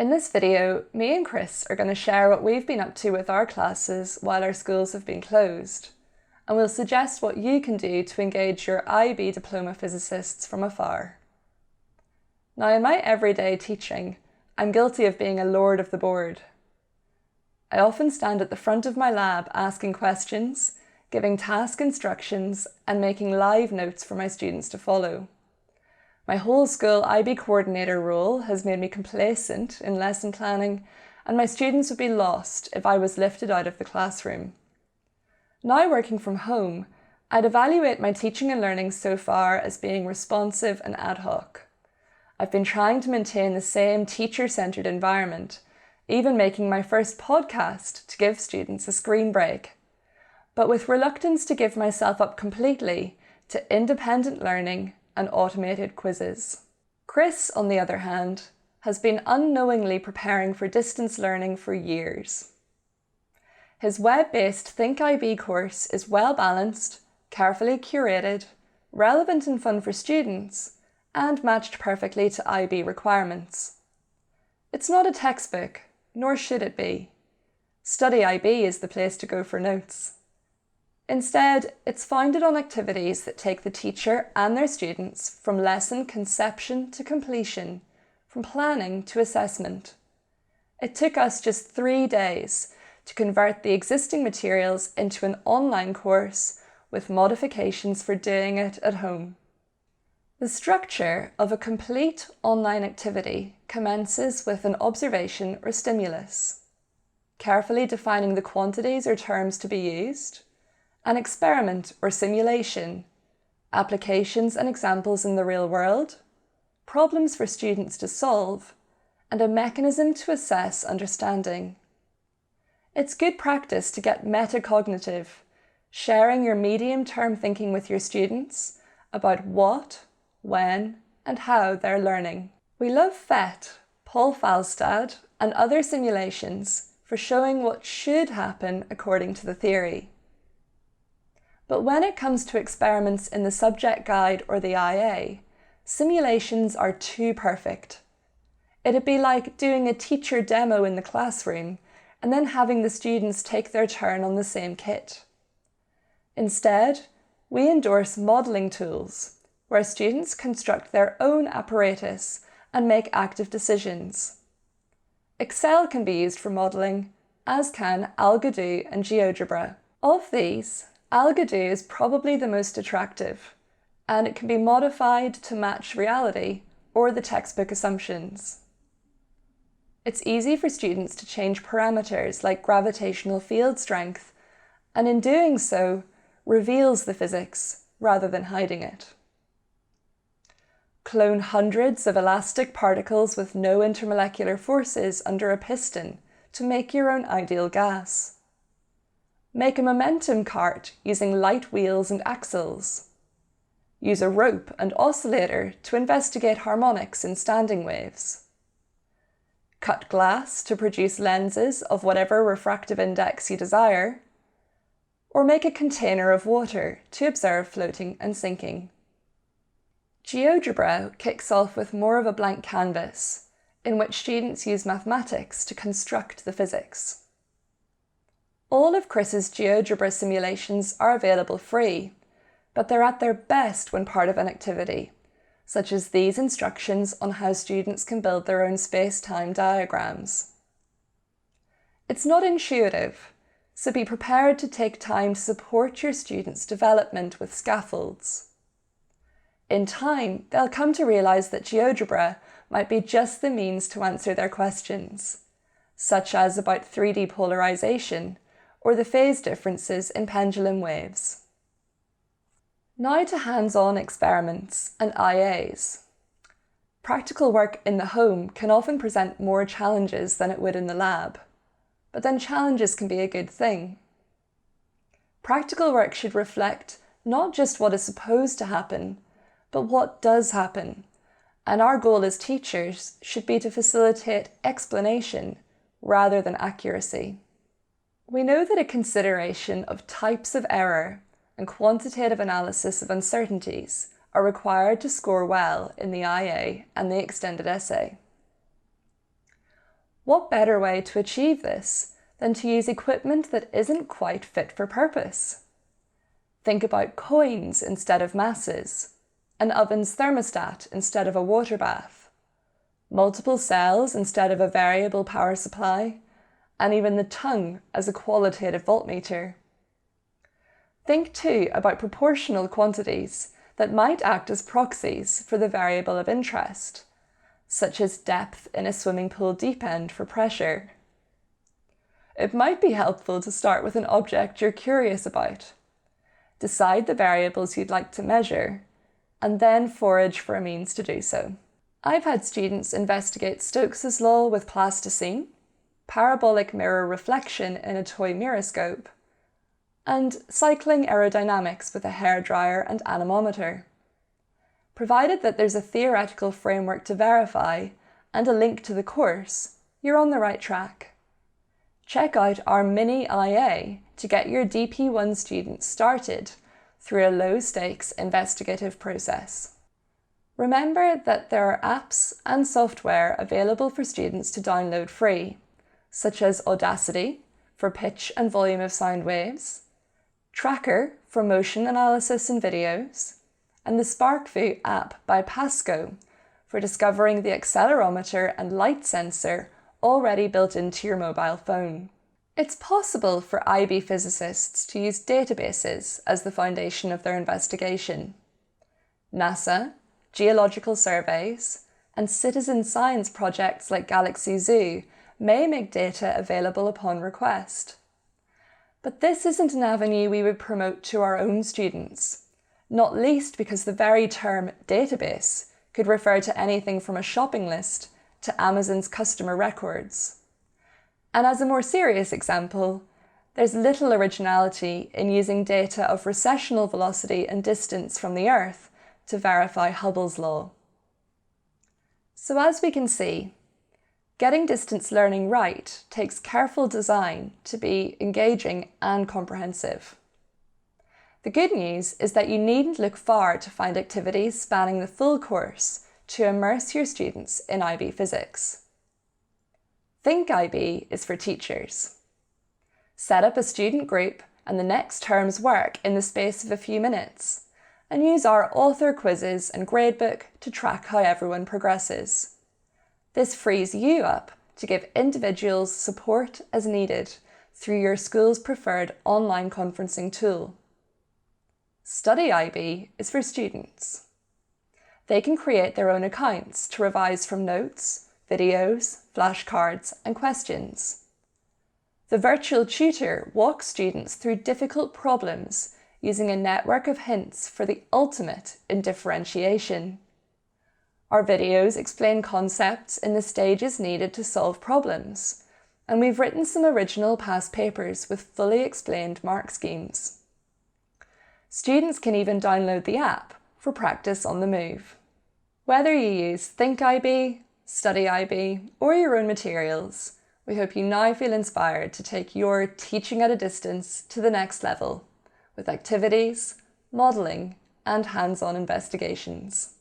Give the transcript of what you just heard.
In this video, me and Chris are going to share what we've been up to with our classes while our schools have been closed, and we'll suggest what you can do to engage your IB diploma physicists from afar. Now, in my everyday teaching, I'm guilty of being a lord of the board. I often stand at the front of my lab asking questions, giving task instructions, and making live notes for my students to follow. My whole school IB coordinator role has made me complacent in lesson planning, and my students would be lost if I was lifted out of the classroom. Now working from home, I'd evaluate my teaching and learning so far as being responsive and ad hoc. I've been trying to maintain the same teacher-centred environment, even making my first podcast to give students a screen break, but with reluctance to give myself up completely to independent learning and automated quizzes. Chris, on the other hand, has been unknowingly preparing for distance learning for years. His web-based Think IB course is well-balanced, carefully curated, relevant and fun for students, and matched perfectly to IB requirements. It's not a textbook, nor should it be. Study IB is the place to go for notes. Instead, it's founded on activities that take the teacher and their students from lesson conception to completion, from planning to assessment. It took us just 3 days to convert the existing materials into an online course with modifications for doing it at home. The structure of a complete online activity commences with an observation or stimulus, carefully defining the quantities or terms to be used, an experiment or simulation, applications and examples in the real world, problems for students to solve, and a mechanism to assess understanding. It's good practice to get metacognitive, sharing your medium-term thinking with your students about what, when, and how they're learning. We love PhET, Paul Falstad, and other simulations for showing what should happen according to the theory. But when it comes to experiments in the subject guide or the IA, simulations are too perfect. It'd be like doing a teacher demo in the classroom and then having the students take their turn on the same kit. Instead, we endorse modelling tools, where students construct their own apparatus and make active decisions. Excel can be used for modelling, as can AlgoDo and Geogebra. Of these, AlgoDo is probably the most attractive, and it can be modified to match reality or the textbook assumptions. It's easy for students to change parameters like gravitational field strength, and in doing so, reveals the physics rather than hiding it. Clone hundreds of elastic particles with no intermolecular forces under a piston to make your own ideal gas. Make a momentum cart using light wheels and axles. Use a rope and oscillator to investigate harmonics in standing waves. Cut glass to produce lenses of whatever refractive index you desire. Or make a container of water to observe floating and sinking. Geogebra kicks off with more of a blank canvas, in which students use mathematics to construct the physics. All of Chris's Geogebra simulations are available free, but they're at their best when part of an activity, such as these instructions on how students can build their own space-time diagrams. It's not intuitive, so be prepared to take time to support your students' development with scaffolds. In time, they'll come to realise that Geogebra might be just the means to answer their questions, such as about 3D polarisation, or the phase differences in pendulum waves. Now to hands-on experiments and IAs. Practical work in the home can often present more challenges than it would in the lab, but then challenges can be a good thing. Practical work should reflect not just what is supposed to happen, but what does happen, and our goal as teachers should be to facilitate explanation rather than accuracy. We know that a consideration of types of error and quantitative analysis of uncertainties are required to score well in the IA and the extended essay. What better way to achieve this than to use equipment that isn't quite fit for purpose? Think about coins instead of masses, an oven's thermostat instead of a water bath, multiple cells instead of a variable power supply, and even the tongue as a qualitative voltmeter. Think too about proportional quantities that might act as proxies for the variable of interest, such as depth in a swimming pool deep end for pressure. It might be helpful to start with an object you're curious about. Decide the variables you'd like to measure, and then forage for a means to do so. I've had students investigate Stokes's law with plasticine, parabolic mirror reflection in a toy miroscope, and cycling aerodynamics with a hairdryer and anemometer. Provided that there's a theoretical framework to verify and a link to the course, you're on the right track. Check out our mini IA to get your DP1 students started through a low-stakes investigative process. Remember that there are apps and software available for students to download free, such as Audacity for pitch and volume of sound waves, Tracker for motion analysis and videos, and the SparkView app by Pasco for discovering the accelerometer and light sensor already built into your mobile phone. It's possible for IB physicists to use databases as the foundation of their investigation. NASA, geological surveys, and citizen science projects like Galaxy Zoo may make data available upon request. But this isn't an avenue we would promote to our own students, not least because the very term database could refer to anything from a shopping list to Amazon's customer records. And as a more serious example, there's little originality in using data of recessional velocity and distance from the Earth to verify Hubble's law. So as we can see, getting distance learning right takes careful design to be engaging and comprehensive. The good news is that you needn't look far to find activities spanning the full course to immerse your students in IB physics. Think IB is for teachers. Set up a student group and the next term's work in the space of a few minutes, and use our author quizzes and gradebook to track how everyone progresses. This frees you up to give individuals support as needed through your school's preferred online conferencing tool. Study IB is for students. They can create their own accounts to revise from notes, videos, flashcards, and questions. The virtual tutor walks students through difficult problems using a network of hints for the ultimate in differentiation. Our videos explain concepts in the stages needed to solve problems, and we've written some original past papers with fully explained mark schemes. Students can even download the app for practice on the move. Whether you use Think IB, Study IB, or your own materials, we hope you now feel inspired to take your teaching at a distance to the next level with activities, modelling, and hands-on investigations.